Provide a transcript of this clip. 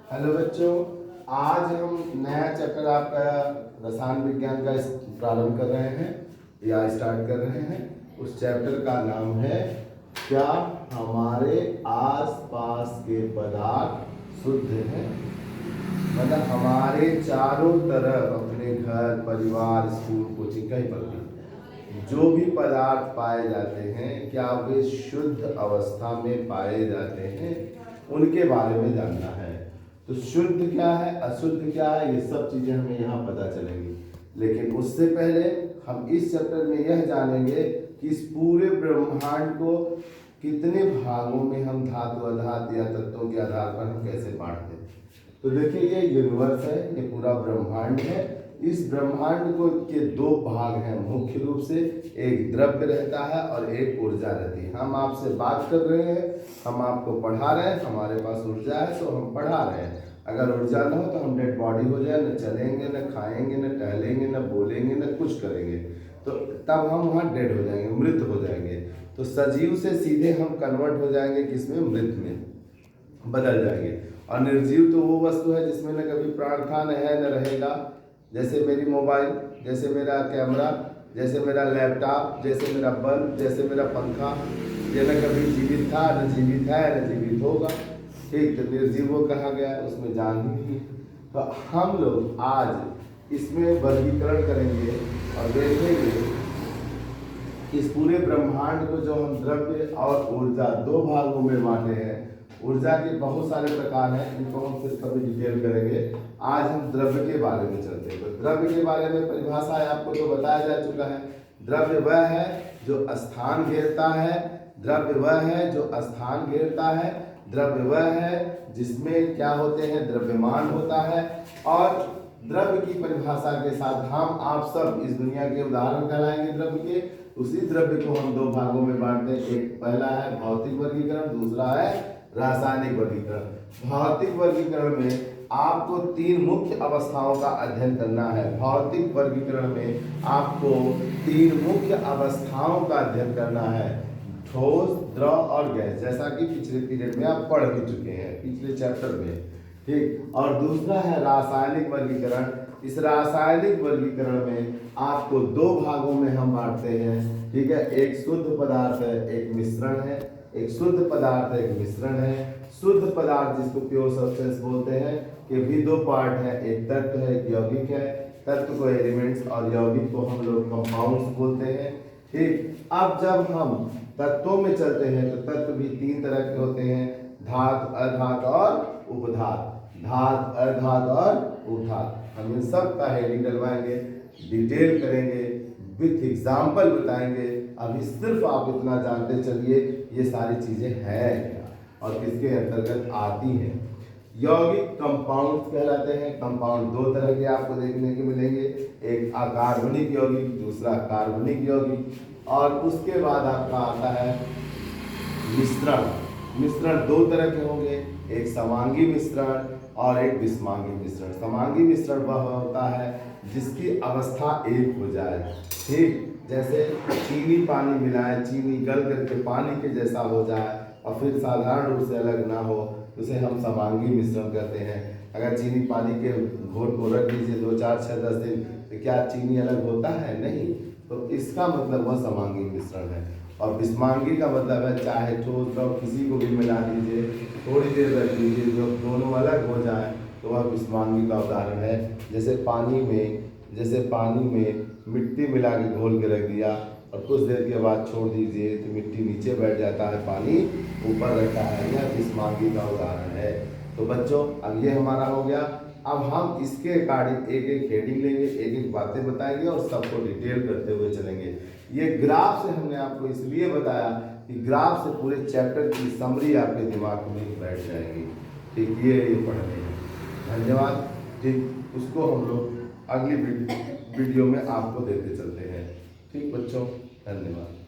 Hello बच्चों, आज हम नया चैप्टर आपका रसायन विज्ञान का प्रारंभ कर रहे हैं या स्टार्ट कर रहे हैं। उस चैप्टर का नाम है क्या हमारे आसपास के पदार्थ शुद्ध हैं। मतलब हमारे चारों तरफ अपने घर, परिवार, स्कूल, कोचिंग कहीं पर भी जो भी पदार्थ पाए जाते हैं क्या वे शुद्ध अवस्था में पाए जाते हैं, उनके बारे में जानना है। तो शुद्ध क्या है, अशुद्ध क्या है, ये सब चीजें हमें यहाँ पता चलेंगी। लेकिन उससे पहले हम इस चैप्टर में यह जानेंगे कि इस पूरे ब्रह्मांड को कितने भागों में हम धातु अधातु या तत्वों के आधार पर हम कैसे बांटते हैं। तो देखिए, ये यूनिवर्स है, ये पूरा ब्रह्मांड है। इस ब्रह्मांड को के दो भाग हैं मुख्य रूप से, एक द्रव्य रहता है और एक ऊर्जा रहती है। हम आपसे बात कर रहे हैं, हम आपको पढ़ा रहे हैं, हमारे पास ऊर्जा है तो हम पढ़ा रहे हैं। अगर ऊर्जा न हो तो हम डेड बॉडी हो जाए, न चलेंगे, न खाएंगे, न टहलेंगे, न बोलेंगे, न कुछ करेंगे, तो तब हम वहाँ डेड हो जाएंगे, मृत हो जाएंगे। तो सजीव से सीधे हम कन्वर्ट हो जाएंगे किसमें, मृत में बदल जाएंगे। और निर्जीव तो वो वस्तु है जिसमें न कभी प्राण था, न है, न रहेगा। जैसे मेरी मोबाइल, जैसे मेरा कैमरा, जैसे मेरा लैपटॉप, जैसे मेरा बल्ब, जैसे मेरा पंखा, ये न कभी जीवित था, न जीवित है, न जीवित होगा। ठीक, तो निर्जीव वो कहा गया है, उसमें जान ही नहीं है। तो हम लोग आज इसमें वर्गीकरण करेंगे और देखेंगे इस पूरे ब्रह्मांड को जो हम द्रव्य और ऊर्जा दो भागों में बांटे हैं। ऊर्जा के बहुत सारे प्रकार हैं, इनको हम फिर कभी डिटेल करेंगे। आज हम द्रव्य के बारे में चलते हैं। तो द्रव्य के बारे में परिभाषा है आपको तो बताया जा चुका है। द्रव्य वह है जो स्थान घेरता है, द्रव्य वह है जो स्थान घेरता है, द्रव्य वह है जिसमें क्या होते हैं, द्रव्यमान होता है। और द्रव्य की परिभाषा के साथ हम आप सब इस दुनिया के उदाहरण कहलाएंगे द्रव्य के। उसी द्रव्य को हम दो भागों में बांटते हैं। एक पहला है भौतिक वर्गीकरण, दूसरा है रासायनिक वर्गीकरण। भौतिक वर्गीकरण में आपको तीन मुख्य अवस्थाओं का अध्ययन करना है। भौतिक वर्गीकरण में आपको तीन मुख्य अवस्थाओं का अध्ययन करना है, ठोस, द्रव और गैस, जैसा कि पिछले पीरियड में आप पढ़ भी चुके हैं पिछले चैप्टर में। ठीक, और दूसरा है रासायनिक वर्गीकरण। इस रासायनिक वर्गीकरण में आपको दो भागों में हम बांटते हैं। ठीक है, एक शुद्ध पदार्थ है, एक मिश्रण है। एक शुद्ध पदार्थ है, एक मिश्रण है। शुद्ध पदार्थ जिसको प्योर सब्सटेंस बोलते हैं कि भी दो पार्ट है, एक तत्व है, एक यौगिक है। तत्व को एलिमेंट्स और यौगिक को हम लोग कंपाउंड्स बोलते हैं। ठीक, अब जब हम तत्वों में चलते हैं तो तत्व भी तीन तरह के होते हैं, धातु, अधातु और उपधातु। धातु, अधातु और उपधातु, हम इन सब का हेडिंग डलवाएंगे, डिटेल करेंगे, विथ एग्जाम्पल बताएंगे। अभी सिर्फ आप इतना जानते चलिए ये सारी चीजें हैं क्या और किसके अंतर्गत आती हैं। यौगिक कंपाउंड कहलाते हैं। कंपाउंड दो तरह के आपको देखने को मिलेंगे, एक अकार्बनिक यौगिक, दूसरा कार्बनिक यौगिक। और उसके बाद आपका आता है मिश्रण। मिश्रण दो तरह के होंगे, एक समांगी मिश्रण और एक विषमांगी मिश्रण। समांगी मिश्रण वह होता है जिसकी अवस्था एक हो जाए। ठीक, जैसे चीनी पानी मिलाएं, चीनी गल करके पानी के जैसा हो जाए और फिर साधारण रूप से अलग ना हो, उसे हम समांगी मिश्रण कहते हैं। अगर चीनी पानी के घोल को रख दीजिए 2, 4, 6, 10 दिन, तो क्या चीनी अलग होता है? नहीं। तो इसका मतलब वह समांगी मिश्रण है। और विषमांगी का मतलब है चाहे ठोस द्रव किसी को भी मिला दीजिए, थोड़ी देर रख दीजिए, जो दोनों अलग हो जाए तो वह विषमांगी का उदाहरण है। जैसे पानी में मिट्टी मिला के घोल के रख दिया और कुछ देर के बाद छोड़ दीजिए तो मिट्टी नीचे बैठ जाता है, पानी ऊपर रहता है, यह विषमांगी का उदाहरण है। तो बच्चों, अब ये हमारा हो गया। अब हम इसके अकॉर्डिंग एक एक हेडिंग लेंगे, एक एक बातें बताएंगे और सबको डिटेल करते हुए चलेंगे। ये ग्राफ से हमने आपको इसलिए बताया कि ग्राफ से पूरे चैप्टर की समरी आपके दिमाग में बैठ जाएगी। ठीक, ये पढ़ने हैं। धन्यवाद। ठीक, उसको हम लोग अगली वीडियो में आपको देते चलते हैं। ठीक बच्चों, धन्यवाद।